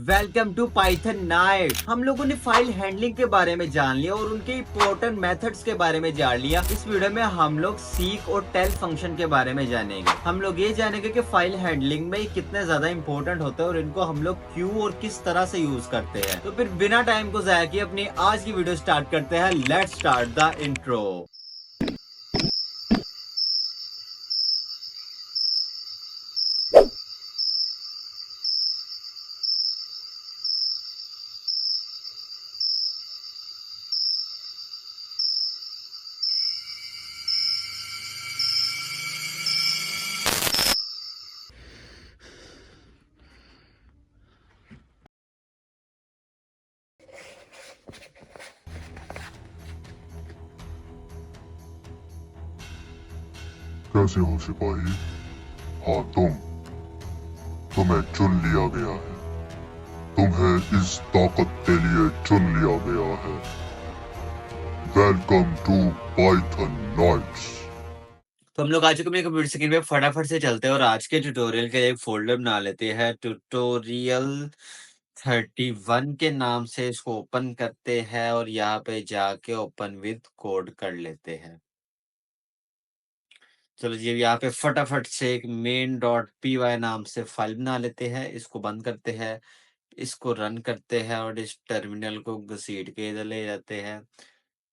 Welcome to Python night. हम लोगों ने फाइल हैंडलिंग के बारे में जान लिया और उनके इम्पोर्टेंट मेथड्स के बारे में जान लिया। इस वीडियो में हम लोग सीक और टेल फंक्शन के बारे में जानेंगे। हम लोग ये जानेंगे कि फाइल हैंडलिंग में कितने ज्यादा इंपॉर्टेंट होते हैं और इनको हम लोग क्यों और किस तरह से यूज करते हैं। तो फिर बिना टाइम को जाया किए अपनी आज की वीडियो स्टार्ट करते हैं। Let's start the intro. कैसे हो सिपाही? हाँ तुम्हें चुन लिया गया है। तुम्हें इस ताकत के लिए चुन लिया गया है। Welcome to Python nights. तो हम लोग आज अपने कंप्यूटर स्क्रीन पे फटाफट से चलते हैं और आज के ट्यूटोरियल के लिए एक फोल्डर बना लेते हैं। ट्यूटोरियल 31 के नाम से इसको ओपन करते हैं और यहाँ पे जाके ओपन विद कोड कर लेते हैं। चलो जी, यहाँ पे फटाफट से एक main.py नाम से फाइल बना लेते हैं। इसको बंद करते हैं, इसको रन करते हैं और इस टर्मिनल को घसीट के इधर ले जाते हैं।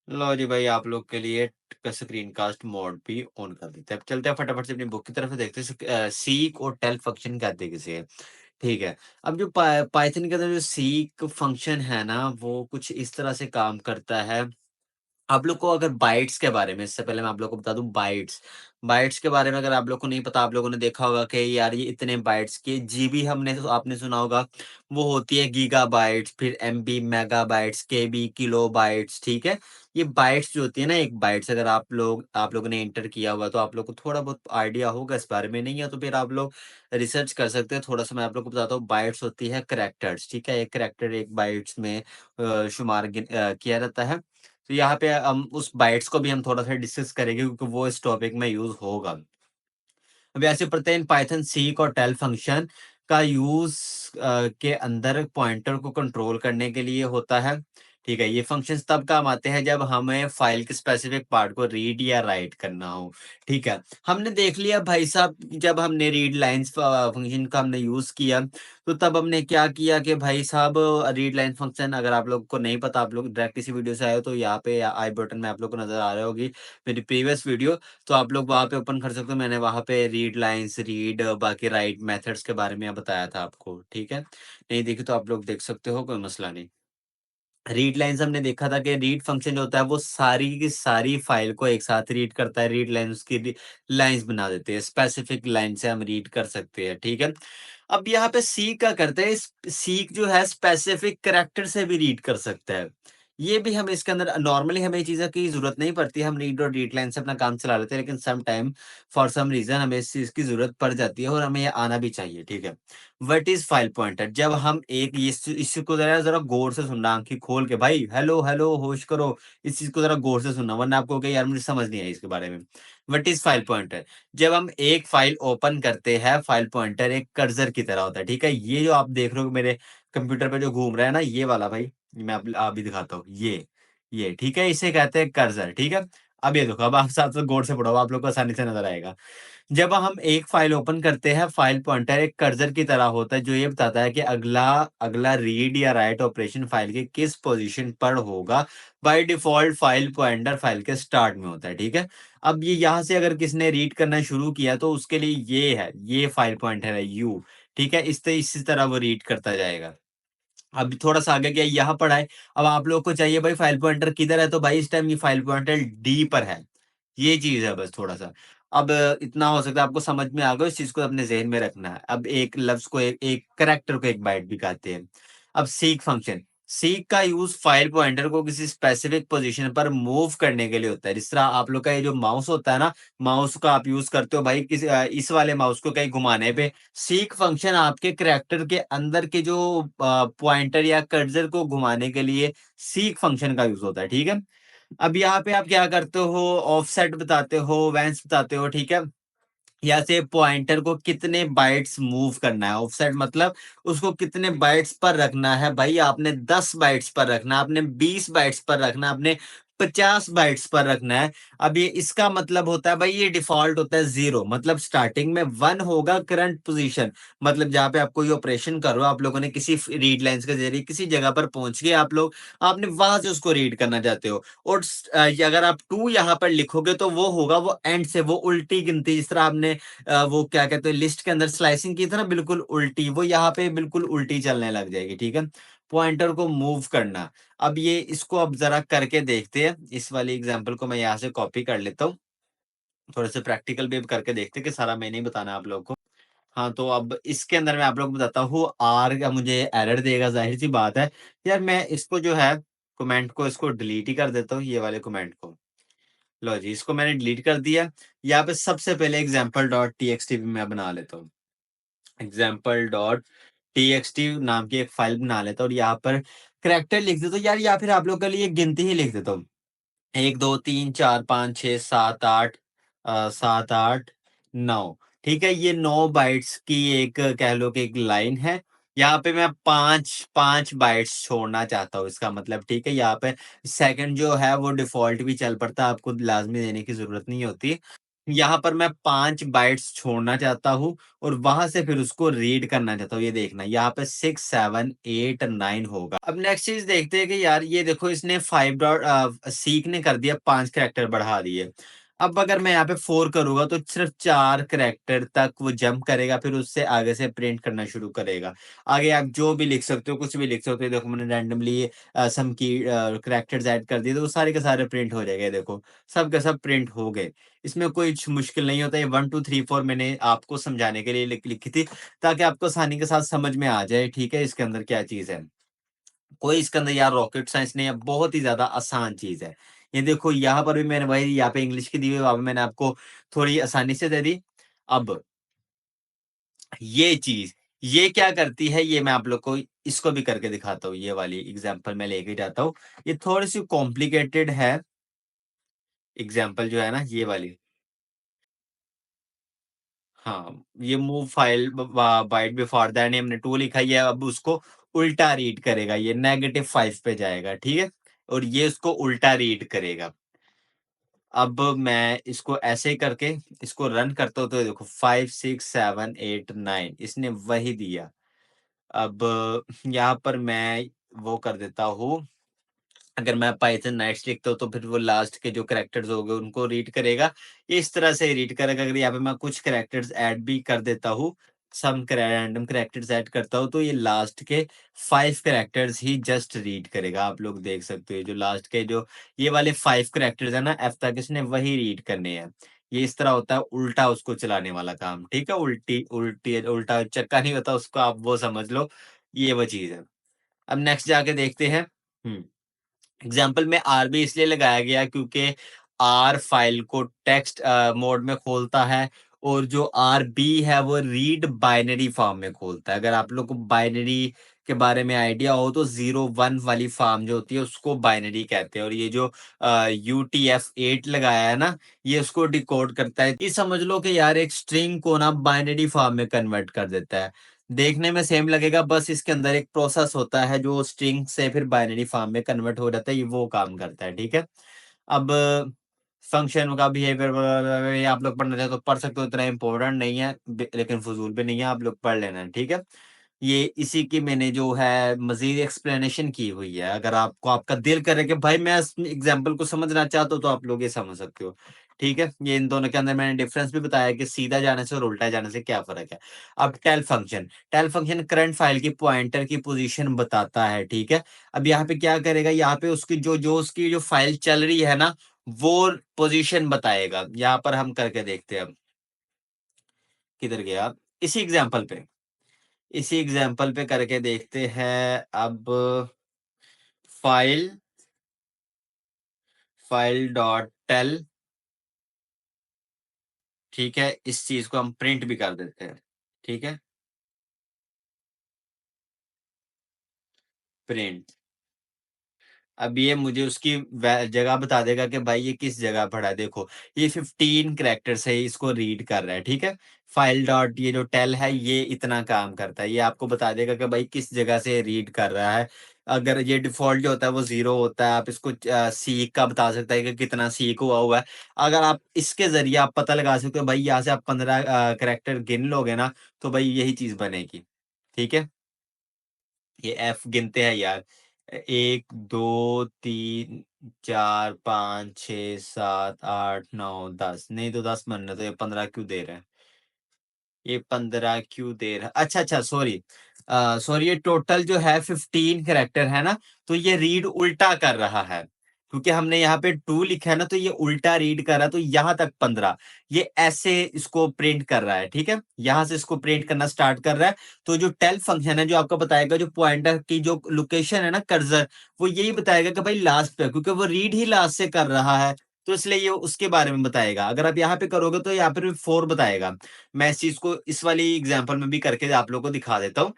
लो जी भाई, आप लोग के लिए स्क्रीन कास्ट मोड भी ऑन कर देते हैं। अब चलते हैं फटाफट से अपनी बुक की तरफ, देखते हैं सीक और टेल फंक्शन कहते हैं किसे। ठीक है। अब जो पाइथन के अंदर जो सीक फंक्शन है ना, वो कुछ इस तरह से काम करता है। आप लोग को अगर बाइट्स के बारे में, इससे पहले मैं आप लोग को बता दूं, बाइट्स बाइट्स के बारे में अगर आप लोग को नहीं पता, आप लोगों ने देखा होगा कि यार ये इतने बाइट्स के जीबी, हमने आपने सुना होगा वो होती है गीगाबाइट्स, फिर एमबी, मेगाबाइट्स, केबी, किलोबाइट्स। ठीक है। ये बाइट्स जो होती है ना, एक बाइट्स अगर आप लोगों ने एंटर किया हुआ तो आप लोग को थोड़ा बहुत आइडिया होगा इस बारे में। नहीं है तो फिर आप लोग रिसर्च कर सकते हैं थोड़ा सा। मैं आप लोग को बताता हूँ, बाइट्स होती है करेक्टर्स। ठीक है। एक करेक्टर एक बाइट्स में शुमार किया जाता है। तो यहाँ पे हम उस बाइट्स को भी हम थोड़ा-सा डिस्कस करेंगे क्योंकि वो इस टॉपिक में यूज़ होगा। अब ऐसे प्रत्येक पाइथन सीक और टेल फंक्शन का यूज़ के अंदर पॉइंटर को कंट्रोल करने के लिए होता है। ठीक है। ये फंक्शंस तब काम आते हैं जब हमें फाइल के स्पेसिफिक पार्ट को रीड या राइट करना हो। ठीक है। हमने देख लिया भाई साहब, जब हमने रीड लाइन्स फंक्शन का हमने यूज़ किया, तो तब हमने क्या किया कि भाई साहब रीड लाइन फंक्शन, अगर आप लोग को नहीं पता, आप लोग डायरेक्ट इसी वीडियो से आए हो तो यहाँ पे आई बटन में आप लोग को नज़र आ रही होगी मेरी प्रीवियस वीडियो। तो आप लोग वहाँ पे ओपन कर सकते हो। मैंने वहाँ पे रीड लाइन्स, बाकी राइट मेथड्स के बारे में बताया था आपको। ठीक है। नहीं देखी तो आप लोग देख सकते हो, कोई मसला नहीं। रीड लाइन्स हमने देखा था कि रीड फंक्शन जो होता है वो सारी की सारी फाइल को एक साथ रीड करता है। रीड लाइन उसकी लाइन्स बना देते हैं, स्पेसिफिक लाइन से हम रीड कर सकते हैं। ठीक है। अब यहाँ पे सीक क्या करते हैं, सीक जो है स्पेसिफिक कैरेक्टर से भी रीड कर सकता है। ये भी हम इसके अंदर नॉर्मली हमें ये चीज़ों की ज़रूरत नहीं पड़ती, हम रीड और रीड लाइन से अपना काम चला लेते हैं, लेकिन some time for some reason हमें इस चीज़ की ज़रूरत पड़ जाती है और हमें ये आना भी चाहिए। ठीक है। What is file pointer? जब हम एक ये इस चीज़ को ज़रा गौर से सुनना, आँखें खोल के भाई, हेलो, हेलो, होश करो। इस चीज़ को ज़रा गौर से सुनना, वरना आपको कहें यार मुझे समझ नहीं आई इसके बारे में। What is file pointer? जब हम एक फाइल ओपन करते हैं, फाइल पॉइंटर एक कर्सर की तरह होता है। ठीक है। ये जो आप देख रहे हो मेरे कंप्यूटर पे जो घूम रहा है ना, ये वाला भाई, मैं आप भी दिखाता हूँ। ये ठीक है, इसे कहते हैं कर्सर। ठीक है। अब ये देखो, अब आप साथ-साथ गौर से पढ़ो, आप लोग को आसानी से नज़र आएगा। जब हम एक फाइल ओपन करते हैं, फाइल पॉइंटर एक कर्सर की तरह होता है जो ये बताता है कि अगला अगला रीड या राइट ऑपरेशन फाइल की किस पोजीशन पर होगा। By default file pointer file के स्टार्ट में होता है। ठीक है। अब ये यहाँ से अगर किसने रीड करना शुरू किया तो उसके लिए ये है, ये फाइल पॉइंटर है यू। ठीक है। इसी तरह वो रीड करता जाएगा। अब थोड़ा-सा आगे गया, यहाँ पर आए। अब आप लोग को चाहिए भाई फाइल पॉइंटर किधर है, तो भाई इस टाइम ये फाइल पॉइंटर डी पर है। ये चीज़ है बस थोड़ा-सा। अब इतना हो सकता है आपको समझ में आ गया, इस चीज़ को अपने ज़हन में रखना है। अब एक लफ्ज़ को एक कैरेक्टर को एक बाइट भी कहते हैं। अब सीक फंक्शन, सीक का यूज़ फाइल पॉइंटर को किसी स्पेसिफिक पोज़ीशन पर मूव करने के लिए होता है। जिस तरह आप लोग का ये जो माउस होता है ना, माउस का आप यूज़ करते हो भाई इस वाले माउस को कहीं घुमाने पे, सीक फंक्शन आपके करैक्टर के अंदर के जो पॉइंटर या कर्सर को घुमाने के लिए सीक फंक्शन का यूज़ होता है। ठीक है। अब यहाँ पे आप क्या करते हो, ऑफसेट बताते हो, वेंस बताते हो। ठीक है। यहाँ से पॉइंटर को कितने बाइट्स मूव करना है, ऑफसेट मतलब उसको कितने बाइट्स पर रखना है। भाई आपने 10 बाइट्स पर रखना है, आपने 20 बाइट्स पर रखना है, आपने 50 बाइट्स पर रखना है। अब ये इसका मतलब होता है भाई, ये डिफ़ॉल्ट होता है 0, मतलब स्टार्टिंग में 1 होगा करंट पोज़ीशन, मतलब जहाँ पे आप कोई ऑपरेशन कर रहे हो, आप लोगों ने किसी रीड लाइन्स के ज़रिए किसी जगह पर पहुँच गए आप लोग, आपने वहाँ से उसको रीड करना चाहते हो, और अगर आप 2 यहाँ पर लिखोगे तो वो होगा वो एंड से, वो उल्टी गिनती, जिस तरह आपने वो क्या कहते हैं लिस्ट के अंदर स्लाइसिंग की थी ना बिल्कुल उल्टी, वो यहाँ पे बिल्कुल उल्टी चलने लग जाएगी, ठीक है? पॉइंटर को मूव करना। अब ये इसको अब ज़रा करके देखते हैं। इस वाली एग्ज़ाम्पल को मैं यहाँ से कॉपी कर लेता हूँ। थोड़े-से प्रैक्टिकल भी अब करके देखते हैं कि सारा मैंने ही बताना है आप लोगों को। हाँ, तो अब इसके अंदर मैं आप लोगों को बताता हूँ, आर का मुझे एरर देगा, ज़ाहिर-सी बात है। यार मैं इसको जो है कमेंट को इसको डिलीट ही कर देता हूँ, ये वाले कमेंट को। लो जी, इसको मैंने डिलीट कर दिया। यहाँ पे सबसे पहले example.txt भी मैं बना लेता हूँ। example.txt नाम की एक फ़ाइल बना लेता हूँ और यहाँ पर करैक्टर लिख देता हूँ यार, या फिर आप लोगों के लिए गिनती ही लिख देता हूँ। 1, 2, 3, 4, 5, 6, 7, 8 7, 8, 9 ठीक है? ये 9 बाइट्स की एक कह लो कि एक लाइन है। यहाँ पे मैं 5 बाइट्स छोड़ना चाहता हूँ, इसका मतलब ठीक है? यहाँ पे सेकंड जो है वो डिफ़ॉल्ट भी चल पड़ता है, आपको लाज़मी देने की ज़रूरत नहीं होती। यहाँ पर मैं 5 बाइट्स छोड़ना चाहता हूँ और वहाँ से फिर उसको रीड करना चाहता हूँ, ये देखना यहाँ पे 6, 7, 8, 9 होगा। अब नेक्स्ट चीज़ देखते हैं कि यार ये देखो इसने 5 सीक ने कर दिया, 5 करैक्टर बढ़ा दिए। अब अगर मैं यहाँ पे 4 करूँगा तो सिर्फ़ 4 करैक्टर तक वो जंप करेगा, फिर उससे आगे से प्रिंट करना शुरू करेगा। आगे आप जो भी लिख सकते हो, कुछ भी लिख सकते हो, देखो मैंने रैंडमली सम की करैक्टर्स ऐड कर दिए, तो वो सारे के सारे प्रिंट हो जाएँगे, देखो। सब के सब प्रिंट हो गए। इसमें कोई मुश्किल नहीं होता, ये 1, 2, 3, 4 मैंने आपको समझाने के लिए लिखी थी, ताकि आपको आसानी के साथ समझ में आ जाए, ठीक है, इसके अंदर क्या चीज़ है। कोई इसके अंदर यार रॉकेट साइंस नहीं है, बहुत ही ज़्यादा आसान चीज़ है। ये देखो यहाँ पर भी मैंने वही यहाँ पे इंग्लिश की दी हुई है, वहाँ पे मैंने आपको थोड़ी आसानी से दे दी। अब ये चीज़, ये क्या करती है, ये मैं आप लोग को इसको भी करके दिखाता हूँ, ये वाली एग्ज़ाम्पल मैं लेके जाता हूँ। ये थोड़ी-सी कॉम्प्लिकेटेड है, एग्ज़ाम्पल जो है ना, ये वाली। हाँ, ये move file byte before that हमने 2 लिखा ही है, अब उसको उल्टा रीड करेगा, ये -5 पे जाएगा, ठीक है? और ये उसको उल्टा रीड करेगा। अब मैं इसको ऐसे ही करके इसको रन करता हूँ, तो देखो 5, 6, 7, 8, 9 इसने वही दिया। अब यहाँ पर मैं वो कर देता हूँ, अगर मैं पाइथन नाइट्स लिखता हूँ, तो फिर वो लास्ट के जो कैरेक्टर्स हो गए, उनको रीड करेगा। इस तरह से रीड करेगा। अगर यहाँ पे मैं कुछ कैरेक्टर्स ऐड भी कर देता हूँ, सम रैंडम कैरेक्टर्स ऐड करता हूँ, तो ये लास्ट के 5 कैरेक्टर्स ही जस्ट रीड करेगा। आप लोग देख सकते हो, जो लास्ट के जो ये वाले 5 कैरेक्टर्स है ना, एफ तक, इसने वही रीड करने हैं। ये इस तरह होता है उल्टा उसको चलाने वाला काम, ठीक है? उल्टी उल्टी उल्टा चक्का नहीं होता, उसको आप वो समझ लो, ये वो चीज़ है। अब नेक्स्ट जाके देखते हैं। हुँ। एग्जाम्पल में आर भी इसलिए लगाया गया क्योंकि आर फाइल को टेक्स्ट मोड में खोलता है, और जो आर बी है वो रीड बाइनरी फॉर्म में खोलता है। अगर आप लोग को बाइनरी के बारे में आइडिया हो, तो 0 1 वाली फॉर्म जो होती है उसको बाइनरी कहते हैं, और ये जो UTF-8 लगाया है ना, ये उसको डिकोड करता है। ये समझ लो कि यार एक स्ट्रिंग को ना बाइनरी फॉर्म में कन्वर्ट कर देता है। देखने में सेम लगेगा, बस इसके अंदर एक प्रोसेस होता है जो स्ट्रिंग से फिर बाइनरी फॉर्म में कन्वर्ट हो जाता है, ये वो काम करता है, ठीक है? अब फंक्शन का बिहेवियर ये आप लोग पढ़ना चाहे तो पढ़ सकते हो, इतना इम्पोर्टेंट नहीं है, लेकिन फजूल भी नहीं है, आप लोग पढ़ लेना, ठीक है? ये इसी की मैंने जो है मज़ीद एक्सप्लेनेशन की हुई है। अगर आपको आपका दिल करे कि भाई मैं इस एग्ज़ाम्पल को समझना चाहता हूँ, तो आप लोग ये समझ सकते हो। ठीक है? ये इन दोनों के अंदर मैंने डिफ़रेंस भी बताया कि सीधा जाने से और उल्टा जाने से क्या फ़र्क है। अब टेल फंक्शन करंट फ़ाइल की पॉइंटर की पोज़ीशन बताता है, ठीक है? अब यहाँ पे क्या करेगा, यहाँ पे उसकी जो जो उसकी जो फ़ाइल चल रही है ना, वो पोज़ीशन बताएगा। यहाँ पर हम करके देखते हैं अब। किधर गया? इसी एग्ज़ाम्पल पे। इसी एग्जाम्पल पे करके देखते हैं अब। फाइल फाइल डॉट टेल, ठीक है, इस चीज को हम प्रिंट भी कर देते हैं, ठीक है, प्रिंट। अब ये मुझे उसकी जगह बता देगा कि भाई ये किस जगह पड़ा है। देखो, ये 15 कैरेक्टर से इसको रीड कर रहा है, ठीक है। फाइल डॉट ये जो टेल है ये इतना काम करता है, ये आपको बता देगा कि भाई किस जगह से रीड कर रहा है। अगर ये डिफॉल्ट जो होता है वो जीरो होता है, आप इसको सीक का बता सकता है कि कितना सीक हुआ है। अगर आप इसके जरिए आप पता लगा सकते हो, भाई यहाँ से आप 15 कैरेक्टर गिन लोगे ना, तो भाई यही चीज बनेगी, ठीक है। ये एफ गिनते हैं यार, 1 2 3 4 5 6 7 8 9 10, नहीं तो 10 बनने, तो ये 15 क्यों दे रहे हैं? ये 15 क्यों दे रहा, अच्छा, अच्छा, सॉरी, सॉरी, ये टोटल जो है 15 कैरेक्टर है ना, तो ये रीड उल्टा कर रहा है। क्योंकि हमने यहाँ पे 2 लिखा है ना, तो ये उल्टा रीड कर रहा है, तो यहाँ तक 15, ये ऐसे इसको प्रिंट कर रहा है, ठीक है। यहाँ से इसको प्रिंट करना स्टार्ट कर रहा है। तो जो टेल फंक्शन है, जो आपको बताएगा जो पॉइंटर की जो लोकेशन है ना, कर्सर, वो यही बताएगा कि भाई लास्ट पे, क्योंकि वो रीड ही लास्ट से कर रहा है, तो इसलिए ये उसके बारे में बताएगा। अगर आप यहाँ पे करोगे तो यहाँ पे भी 4 बताएगा। मैं इस चीज़ को इस वाली एग्ज़ाम्पल में भी करके आप लोगों को दिखा देता हूँ।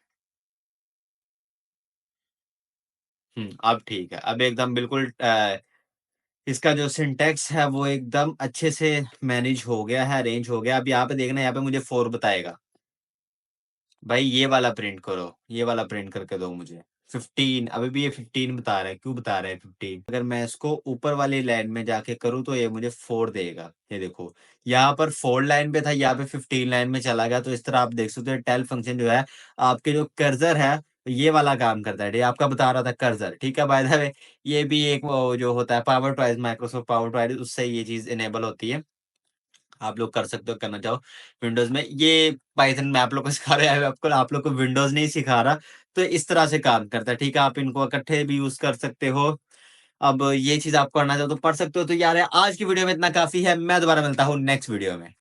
अब ठीक है। अब एकदम बिल्कुल इसका जो सिंटैक्स है वो एकदम अच्छे से मैनेज हो गया है, अरेंज हो गया। अब यहाँ पे देखना, यहाँ पे मुझे 4 बताएगा। भाई ये वाला प्रिंट करो, ये वाला प्रिंट करके दो मुझे। 15, अभी भी ये 15 बता रहा है, क्यों बता रहा है 15? अगर मैं इसको ऊपर वाली लाइन में जाके करूँ तो ये मुझे 4 देगा। ये देखो, यहाँ पर 4 लाइन पे था, यहाँ पे 15 लाइन में चला गया। तो इस तरह आप देख सकते हो टेल फंक्शन जो है, आपके जो कर्सर है, ये वाला काम करता है। ये आपका बता रहा था कर्सर, ठीक है। बाय द वे, ये भी एक वो जो होता है power twice, Microsoft power twice, उससे ये चीज़ इनेबल होती है। आप लोग कर सकते हो, करना चाहो विंडोज़ में। ये पाइथन मैं आप लोग को सिखा रहा है, आपको आप लोग को विंडोज़ नहीं सिखा रहा। तो इस तरह से काम करता है, ठीक है। आप इनको इकट्ठे भी यूज़ कर सकते हो। अब ये चीज़ आप करना चाहो तो पढ़ सकते हो। तो यार आज की वीडियो में इतना काफ़ी है। मैं दोबारा मिलता हूँ नेक्स्ट वीडियो में।